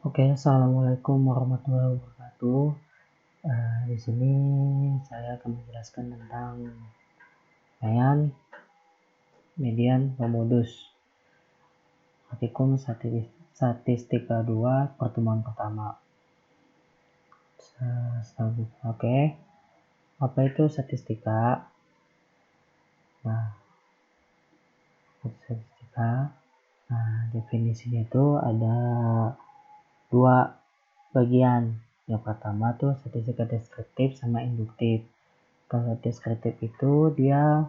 Oke, assalamualaikum warahmatullahi wabarakatuh. Di sini saya akan menjelaskan tentang rangkaian median pemodus praktikum statistika 2 pertemuan pertama. Oke, apa itu statistika? Nah, statistika, definisinya itu ada dua bagian. Yang pertama tuh statistika deskriptif sama induktif. Kalau deskriptif itu dia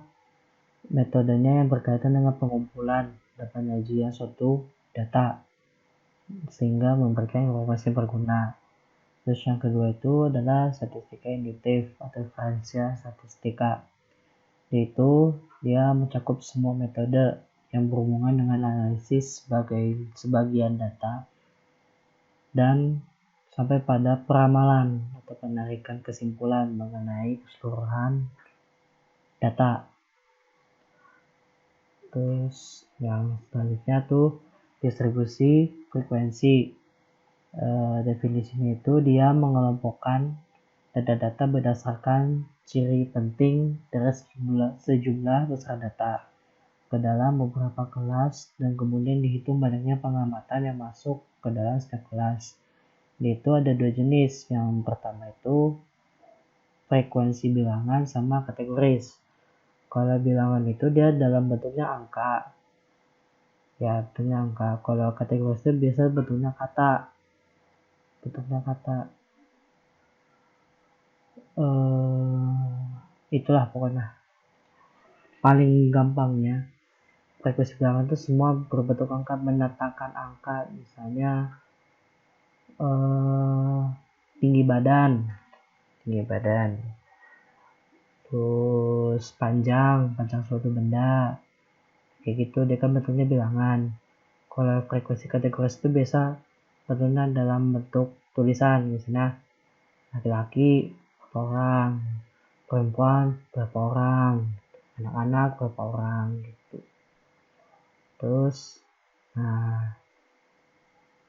metodenya yang berkaitan dengan pengumpulan dan penyajian suatu data sehingga memberikan informasi berguna. Terus yang kedua itu adalah statistika induktif atau diferensial statistika, yaitu dia mencakup semua metode yang berhubungan dengan analisis sebagian data dan sampai pada peramalan atau penarikan kesimpulan mengenai keseluruhan data. Terus yang selanjutnya tuh distribusi frekuensi. Definisinya itu dia mengelompokkan data-data berdasarkan ciri penting dari sejumlah besar data ke dalam beberapa kelas dan kemudian dihitung banyaknya pengamatan yang masuk ke dalam setiap kelas. Itu ada dua jenis. Yang pertama itu frekuensi bilangan sama kategoris. Kalau bilangan itu dia dalam bentuknya angka. Ya, bentuknya angka. Kalau kategoris itu biasa bentuknya kata. Itulah pokoknya. Paling gampangnya, frekuensi bilangan itu semua berbentuk angka, menetapkan angka. Misalnya tinggi badan. Terus panjang suatu benda. Kayak gitu, dia kan bentuknya bilangan. Kalau frekuensi kategoris itu biasa bentuknya dalam bentuk tulisan, misalnya laki-laki berapa orang, perempuan berapa orang, anak-anak berapa orang gitu. Terus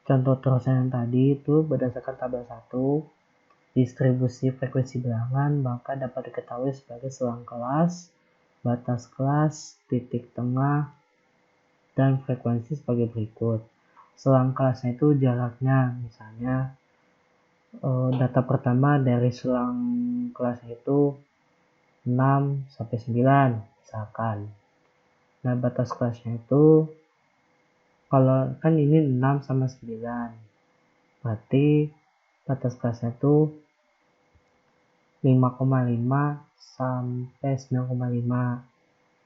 contoh terusan yang tadi itu berdasarkan tabel 1, distribusi frekuensi bilangan maka dapat diketahui sebagai selang kelas, batas kelas, titik tengah, dan frekuensi sebagai berikut. Selang kelasnya itu jaraknya, misalnya data pertama dari selang kelas itu 6 sampai 9 misalkan. Nah, batas kelasnya itu kalau kan ini 6 sama 9. Berarti batas kelasnya itu 5,5 sampai 9,5.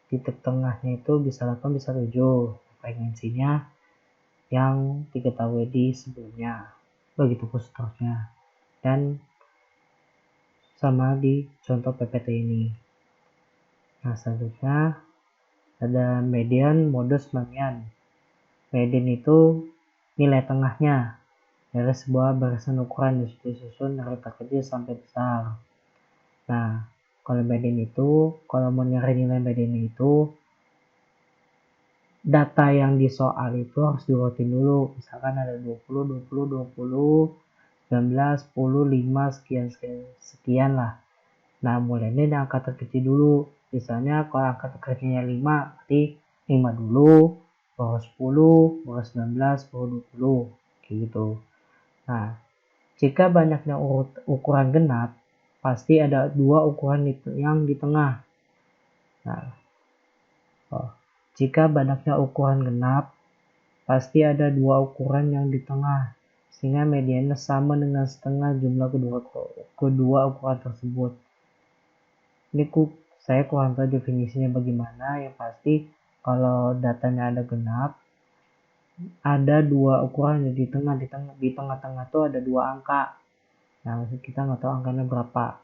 Titik tengahnya itu bisa 8 bisa 7. Frekuensinya yang diketahui di sebelumnya. Begitu pun seterusnya. Dan sama di contoh PPT ini. Nah, selanjutnya ada median, modus, median. Median itu nilai tengahnya dari sebuah barisan ukuran yang disusun dari terkecil sampai besar. Nah, kalau median itu, kalau mau nyari nilai median itu, data yang di soal itu harus diurutin dulu. Misalkan ada 20, 20, 20, 19, 10, 5, sekian lah. Nah, mulainya dari angka terkecil dulu. Misalnya kalau angka terkecilnya 5, berarti 5 dulu, baru 10, baru 19, baru 20. Kayak gitu. Nah, jika banyaknya ukuran genap, pasti ada dua ukuran yang di tengah. Nah, jika banyaknya ukuran genap, pasti ada dua ukuran yang di tengah, sehingga mediannya sama dengan setengah jumlah kedua ukuran tersebut. Ini saya kurang tahu definisinya bagaimana. Yang pasti kalau datanya ada genap, ada dua ukuran di tengah-tengah tuh ada dua angka. Nah, kita nggak tahu angkanya berapa.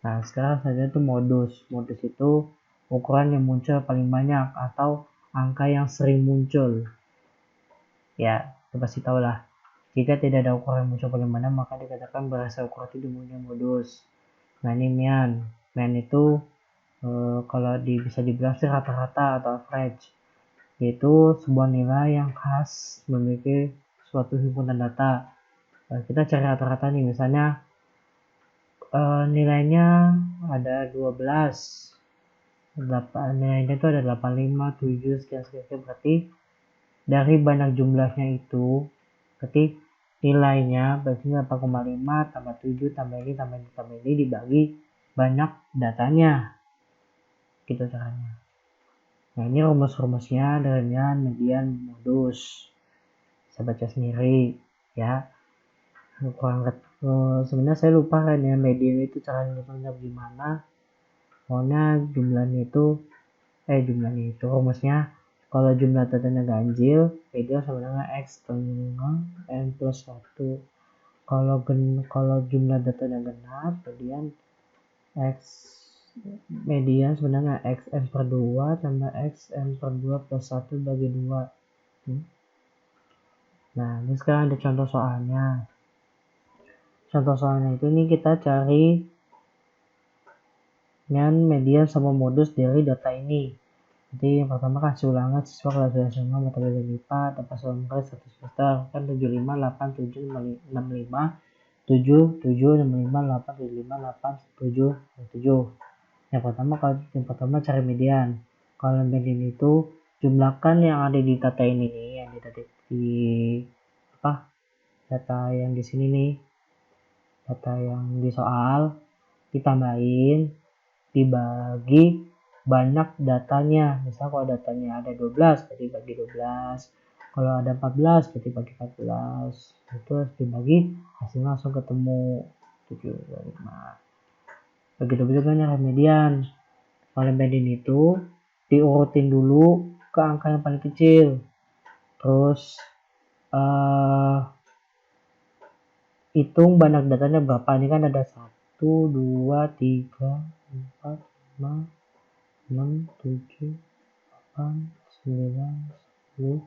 Nah, sekarang saja itu modus itu ukuran yang muncul paling banyak atau angka yang sering muncul. Ya, kita pasti tahu lah. Jika tidak ada ukuran yang muncul paling banyak, maka dikatakan bahasa ukuran itu dimulai modus. Nah, ini median itu kalau bisa dibilang sih rata-rata atau average, yaitu sebuah nilai yang khas memiliki suatu himpunan data. Kita cari rata-rata nih, misalnya nilainya ada 12, nilainya itu ada 85, 7, sekian, berarti dari banyak jumlahnya itu, berarti nilainya berarti 8,5 tambah 7 tambah ini dibagi banyak datanya, gitu caranya. Nah, ini rumus-rumusnya dengan median modus. Saya baca sendiri ya. Sebenarnya saya lupa kan ya median itu caranya gimana. Pokoknya jumlahnya itu rumusnya, kalau jumlah datanya ganjil, median sama dengan X setengah N plus 1. Kalau jumlah datanya genap, median sebenarnya X N per 2 tambah X N per 2 plus 1 bagi 2. Nah, ini sekarang ada contoh soalnya. Contoh soalnya itu nih kita cari median sama modus dari data ini. Jadi yang pertama kasih ulangan siswa kelas 2 SMA mata pelajaran IPA dapat soal satu semester kan 75 8 7 65 7 7 65 8 75 8 7 7. Yang pertama cari median. Kalau median itu jumlahkan yang ada di data ini nih, yang di data yang di sini nih, data yang di soal ditambahin dibagi banyak datanya. Misal kalau datanya ada 12 berarti bagi 12, kalau ada 14 berarti bagi 14, terus dibagi hasilnya langsung ketemu 7, 5. Begitu juga dengan median. Kalau median itu diurutin dulu ke angka yang paling kecil, terus hitung banyak datanya berapa. Ini kan ada 1 2 3 4 5 6 7 8 9 10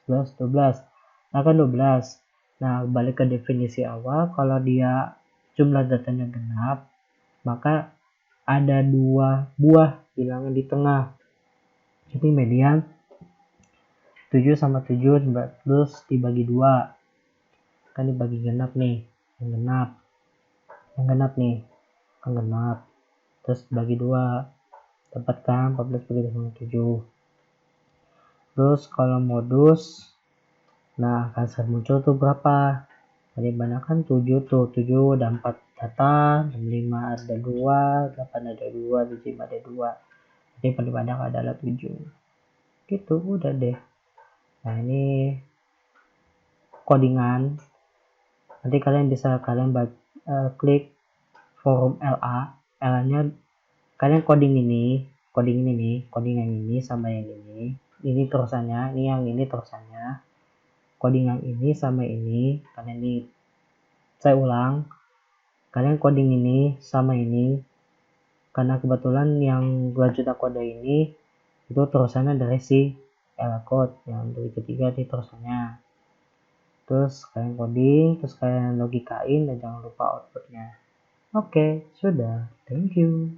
11 12. Nah kan 12. Nah balik ke definisi awal, kalau dia jumlah datanya genap maka ada 2 buah bilangan di tengah. Jadi median 7 sama 7 terus dibagi 2 kan dibagi genap nih, yang genap nih kan genap, terus bagi 2 dapat kan 14 bagi 7. Terus kalau modus, nah akan muncul tuh berapa, tadi banyak kan 7 tuh, 7 ada 4 data, 65 ada 2, 8 ada 2, 75 ada 2, jadi paling banyak adalah 7 gitu, udah deh. Nah ini codingan, nanti kalian bisa klik forum LA nya, kalian coding yang ini sama yang ini terusannya, terusannya coding yang ini sama ini, kalian ini saya ulang, kalian coding ini sama ini, karena kebetulan yang lanjutan kode ini itu terusannya dari si L code yang dari ketiga di terusannya. Terus kalian coding, terus kalian logikain dan jangan lupa outputnya. Oke, sudah. Thank you.